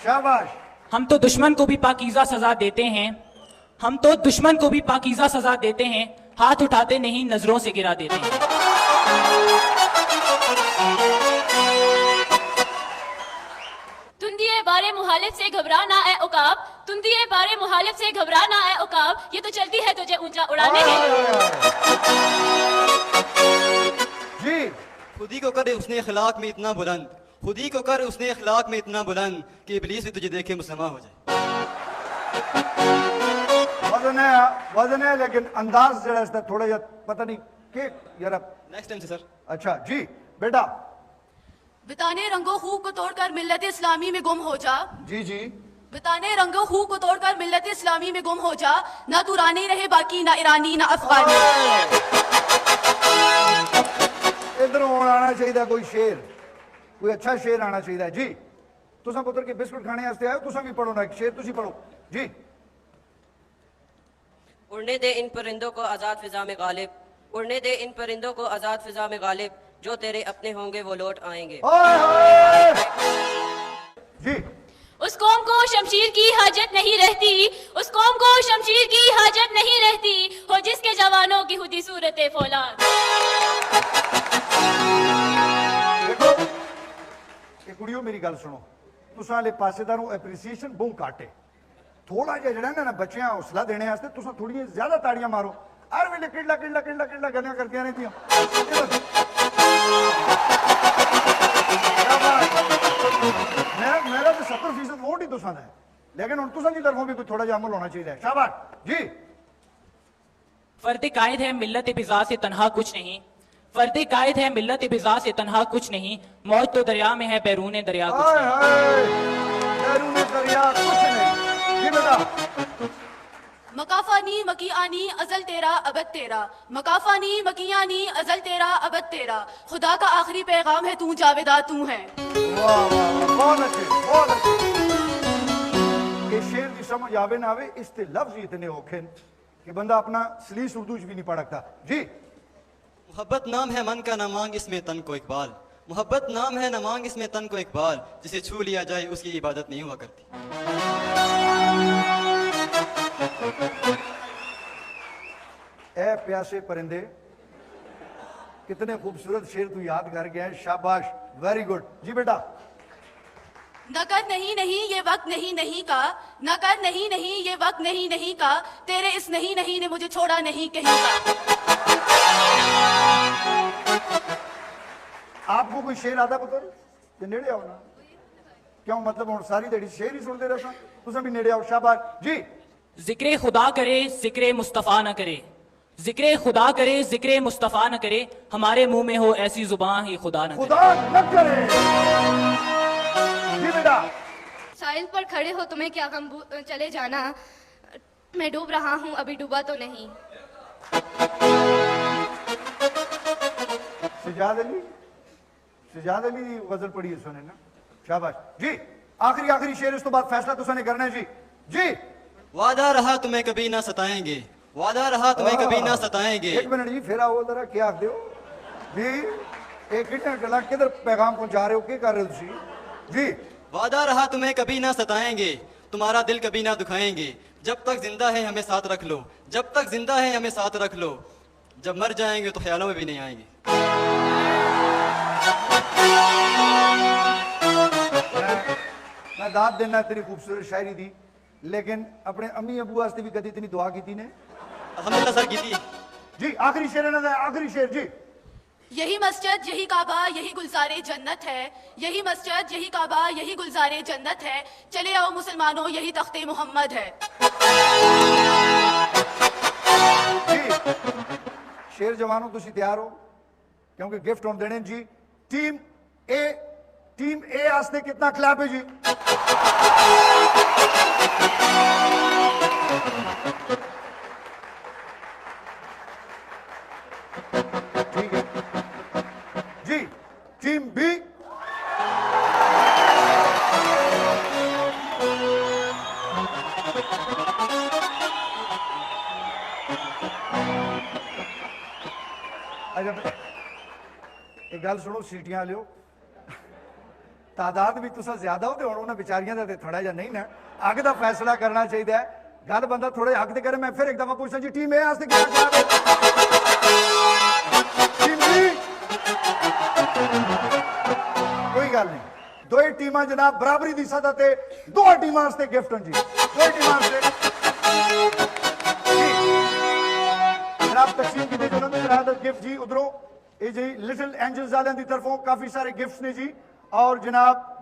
शाबाश। हम तो दुश्मन को भी पाकीज़ा सजा देते हैं, हम तो दुश्मन को भी पाकीज़ा सजा देते हैं, हाथ उठाते नहीं नजरों से गिरा देते हैं। तुंदिए बारे मुहालिफ से घबराना है उकाब, तुंदिए बारे मुहालिफ से घबराना है उकाब, ये तो चलती है तुझे ऊंचा उड़ाने के लिए। जी खुदी को कर उसने अखलाक में इतना बुलंद, खुदी को कर उसने अखलाक में इतना बुलंद कि इब्लीस भी तुझे देखे मुसलमान हो जाए। वजन है लेकिन अंदाज जरा इसका थोड़ा या पता नहीं कि यार। नेक्स्ट टाइम से सर। अच्छा जी बेटा। बिताने रंगो खूब को तोड़कर मिल्लत इस्लामी में गुम हो जा, जी जी। बिताने रंगो खूब को तोड़कर मिल्लत इस्लामी में गुम हो जा, ना तू रानी रहे बाकी ना ईरानी ना अफगानी। इधर आना चाहिए कोई शेर, कोई अच्छा शेर आना चाहिए जी। तुसा पुत्र के बिस्कुट खाने वास्ते आए, तुसा भी पढ़ो ना एक शेर, तुसी पढ़ो जी। उड़ने दे इन परिंदों को आज़ाद फिजा में गालिब, उड़ने दे इन परिंदों को आज़ाद फिजा में गालिब, जो तेरे अपने होंगे वो लौट आएंगे। जी। उस कौम को शमशीर की हाजत नहीं रहती, उस कौम को शमशीर की हाजत नहीं रहती, हो जिसके जवानों की खुदी सूरत फौलाद। देखो ये कुड़ियों मेरी गल सुनो, तुसा ले पासेदारों एप्रीसीएशन बहुत घट है, थोड़ा जिहा जड़ा ना बच्चियां हौसला देने वास्ते तुसा थोड़ी ज्यादा ताड़ियां मारो, हर वेले किडला किडला किडला किडला गल्लां करदियां रहदियां। मेरा तो 70% वोट ही तुसा दा है, लेकिन हुण तुसा दी तरफों भी कोई थोड़ा जिहा अमल होना चाहिए। शाबाश जी। फर्द कायद है मिल्लत बिज़ा से तन्हा कुछ नहीं, फर्द कायद है मिल्लत बिज़ा से तन्हा कुछ नहीं, मौज तो दरिया में है बैरून दरिया कुछ नहीं। बैरून दरिया कुछ नहीं जी बेटा। मकाफानी मकीआनी अजल तेरा अबद तेरा, मकाफानी मकीआनी अजल तेरा अबद तेरा, खुदा का आखिरी पैगाम है तू जावेदा तू है। वाह वाह बहुत अच्छे बहुत अच्छे। ये शेर की समझ आवे ना आवे, इसके लफ्ज ही इतने औखे कि बंदा अपना सलीस उर्दू भी नहीं पढ़ सकता जी। मोहब्बत नाम है मन का न मांग इसमें तन को इकबाल, मोहब्बत नाम है न मांग इसमें तन को इकबाल, जिसे छू लिया जाए उसकी इबादत नहीं हुआ करती। ए प्यासे परिंदे, कितने खूबसूरत शेर तू याद कर गया है, शाबाश वेरी गुड जी बेटा। न कर नहीं नहीं ये वक्त नहीं नहीं का, न कर नहीं नहीं ये वक्त नहीं नहीं का, तेरे इस नहीं नहीं ने मुझे छोड़ा नहीं कहीं का। आपको कोई शेर आता पुत्र ते नेड़े आओ ना, क्यों मतलब हुण सारी दिहाड़ी शेर ही सुनते रहो, तुसा भी नेड़े आओ। शाबाश जी। जिक्रे खुदा करे जिक्रे मुस्तफ़ा न करे, जिक्रे खुदा करे जिक्रे मुस्तफ़ा न करे, हमारे मुंह में हो ऐसी जुबान ही खुदा न करे। खुदा न करे जी बेटा। साहिल पर खड़े हो तुम्हें क्या गम चले जाना, मैं डूब रहा हूँ अभी डूबा तो नहीं। सिजाद अली, सिजाद अली दी गजल पढ़ी है सुने ना, शाबाश जी। आखिरी आखिरी शेर, इस तो बाद फैसला तुसा ने करना है जी। जी। वादा रहा तुम्हें कभी ना सताएंगे, वादा रहा तुम्हें कभी ना सताएंगे। एक मिनट जी, फिर आओ जरा, क्या आखदे हो जी? एक कितने गला किधर पैगाम पहुंचा रहे हो, क्या कर रहे हो तुसी जी? वादा रहा तुम्हें कभी ना सताएंगे, तुम्हारा दिल कभी ना दुखाएंगे, जब तक जिंदा है हमें साथ रख लो, जब तक जिंदा है हमें साथ रख लो, जब मर जाएंगे तो ख्यालों में भी नहीं आएंगे। मैं दाद देना तेरी खूबसूरत शायरी दी, लेकिन अपने अम्मी अबू वास्ते भी कदी इतनी दुआ की थी ने? अल्हम्दुलिल्लाह सर की थी जी। आखिरी शेर है ना, आखिरी शेर जी। यही मस्जिद यही काबा यही गुलजारे जन्नत है, यही मस्जिद यही काबा यही गुलजारे जन्नत है, चले आओ मुसलमानों यही तख्ते मोहम्मद है। जी शेर जवानों तुसी तैयार हो, क्योंकि गिफ्ट हम देने जी। टीम ए आस्ते कितना क्लैप है जी? ठीक है जी। टीम बी, एक गल सुनो सीटियां लियो, ਤਾਦਾਦ ਵੀ ਤੁਸੀਂ ਜ਼ਿਆਦਾ ਹੋ ਤੇ ਹੁਣ ਉਹਨਾਂ ਵਿਚਾਰੀਆਂ ਦਾ ਤੇ ਥੋੜਾ ਜਿਹਾ ਨਹੀਂ ਨਾ ਅੱਗ ਦਾ ਫੈਸਲਾ ਕਰਨਾ ਚਾਹੀਦਾ ਹੈ ਗੱਲ ਬੰਦਾ ਥੋੜੇ ਹੱਕ ਤੇ ਕਰੇ ਮੈਂ ਫਿਰ ਇੱਕ ਦਫਾ ਪੁੱਛਾਂ ਜੀ ਟੀਮ ਇਹ ਵਾਸਤੇ ਕਿਹੜਾ ਜਵਾਬ ਹੈ ਟੀਮ ਜੀ ਕੋਈ ਗੱਲ ਨਹੀਂ ਦੋਏ ਟੀਮਾਂ ਜਨਾਬ ਬਰਾਬਰੀ ਦੀ ਸਤਹ ਤੇ ਦੋਹਾਂ ਟੀਮਾਂ ਵਾਸਤੇ ਗਿਫਟ ਹਨ ਜੀ ਦੋਏ ਟੀਮਾਂ ਵਾਸਤੇ जनाब तकसीम की जो गिफ्ट जी उधरों ये जी लिटिल एंजल्स वाले की तरफों काफी सारे गिफ्ट्स ने जी और जनाब